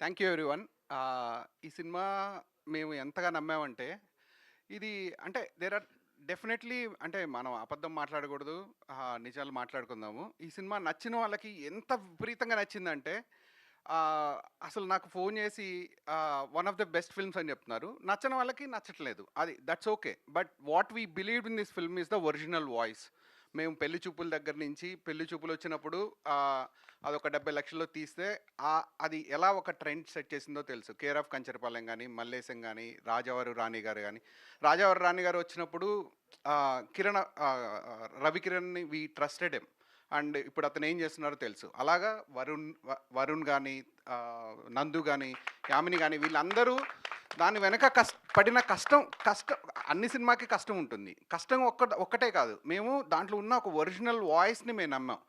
Thank you everyone. ఈ cinema మేము ఎంతగా నమ్మామంటే, ఇది అంటే దేర్ ఆర్ డెఫినెట్లీ అంటే మనం అబద్ధం మాట్లాడకూడదు. నిజాలు మాట్లాడుకుందాము. ఈ సినిమా నచ్చిన వాళ్ళకి ఎంత విపరీతంగా నచ్చిందంటే, అసలు నాకు ఫోన్ చేసి one of the best films అని చెప్తున్నారు. నచ్చని వాళ్ళకి నచ్చట్లేదు. అది that's okay. But what we believed in this film is the original voice. మేము పెళ్లి చూపుల దగ్గర నుంచి పెళ్లి చూపులు వచ్చినప్పుడు అదొక 70 లక్షల్లో తీస్తే అది ఎలా ఒక ట్రెండ్ సెట్ చేసిందో తెలుసు. కేర్ ఆఫ్ కంచరపాలెం కానీ, మల్లేశం కానీ, రాజావారు రాణి గారు కానీ. రాజావారు రాణి గారు వచ్చినప్పుడు కిరణ్ రవికిరణ్ని వీ ట్రస్టెడ్ ఎమ్. అండ్ ఇప్పుడు అతను ఏం చేస్తున్నారో తెలుసు. అలాగా వరుణ్ కానీ, నందు కానీ, యామిని కానీ వీళ్ళందరూ దాని వెనక పడిన కష్టం అన్ని సినిమాకి కష్టం ఉంటుంది. కష్టం ఒక్కటే కాదు, మేము దాంట్లో ఉన్న ఒక ఒరిజినల్ వాయిస్ని మేము నమ్మాం.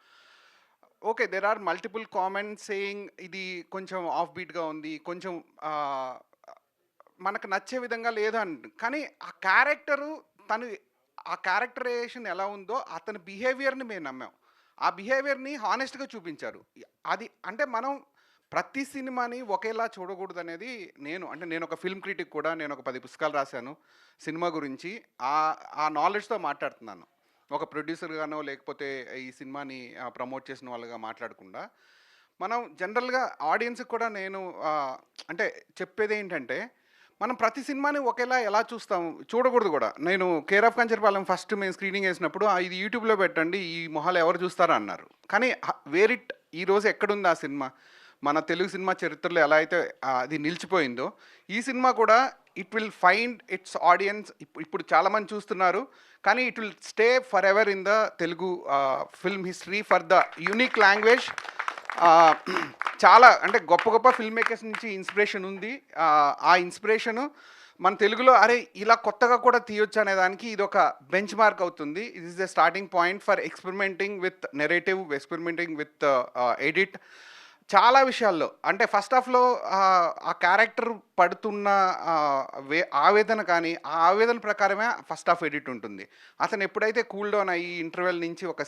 Okay, there are multiple comments saying ఇది కొంచెం ఆఫ్ బీట్గా ఉంది, కొంచెం మనకు నచ్చే విధంగా లేదు అని. కానీ ఆ క్యారెక్టరు ఆ క్యారెక్టరైజేషన్ ఎలా ఉందో అతని బిహేవియర్ని మేము నమ్మాం. ఆ బిహేవియర్ని హానెస్ట్గా చూపించారు. అది అంటే మనం ప్రతి సినిమాని ఒకేలా చూడకూడదు అనేది నేను ఒక ఫిల్మ్ క్రిటిక్ కూడా. నేను ఒక 10 పుస్తకాలు రాశాను సినిమా గురించి. ఆ నాలెడ్జ్తో మాట్లాడుతున్నాను. ఒక ప్రొడ్యూసర్గానో లేకపోతే ఈ సినిమాని ప్రమోట్ చేసిన వాళ్ళుగా మాట్లాడకుండా, మనం జనరల్గా ఆడియన్స్కి కూడా నేను అంటే చెప్పేది ఏంటంటే, మనం ప్రతి సినిమాని ఒకేలా ఎలా చూస్తాం, చూడకూడదు కూడా. నేను కేర్ ఆఫ్ కంచరపాలెం ఫస్ట్ మేము స్క్రీనింగ్ వేసినప్పుడు ఇది యూట్యూబ్లో పెట్టండి, ఈ మొహాలు ఎవరు చూస్తారా అన్నారు. కానీ వేరిట్ ఈరోజు ఎక్కడుంది ఆ సినిమా? మన తెలుగు సినిమా చరిత్రలో ఎలా అయితే అది నిలిచిపోయిందో, ఈ సినిమా కూడా it will find its audience. ఇప్పుడు చాలామంది చూస్తున్నారు, కానీ it will stay for ever in the Telugu film history for the unique language. చాలా అంటే గొప్ప గొప్ప ఫిల్మ్ మేకర్స్ నుంచి ఇన్స్పిరేషన్ ఉంది. ఆ ఇన్స్పిరేషను మన తెలుగులో అరే ఇలా కొత్తగా కూడా తీయొచ్చు అనే దానికి ఇది ఒక బెంచ్ మార్క్ అవుతుంది. It is the starting point for experimenting with narrative, experimenting with edit. చాలా విషయాల్లో అంటే ఫస్ట్ హాఫ్లో ఆ క్యారెక్టర్ పడుతున్న ఆవేదన కానీ, ఆ ఆవేదన ప్రకారమే ఫస్ట్ హాఫ్ ఎడిట్ ఉంటుంది. అతను ఎప్పుడైతే కూల్ డౌన్ అయ్యి ఇంటర్వెల్ నుంచి ఒక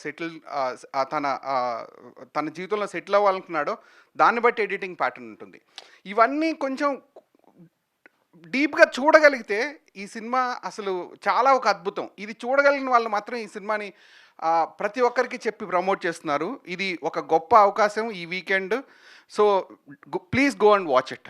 తన జీవితంలో సెటిల్ అవ్వాలనుకున్నాడో దాన్ని బట్టి ఎడిటింగ్ ప్యాటర్న్ ఉంటుంది. ఇవన్నీ కొంచెం డీప్గా చూడగలిగితే ఈ సినిమా అసలు చాలా ఒక అద్భుతం. ఇది చూడగలిగిన వాళ్ళు మాత్రం ఈ సినిమాని ప్రతి ఒక్కరికి చెప్పి ప్రమోట్ చేస్తున్నారు. ఇది ఒక గొప్ప అవకాశం ఈ weekend. So please go and watch it.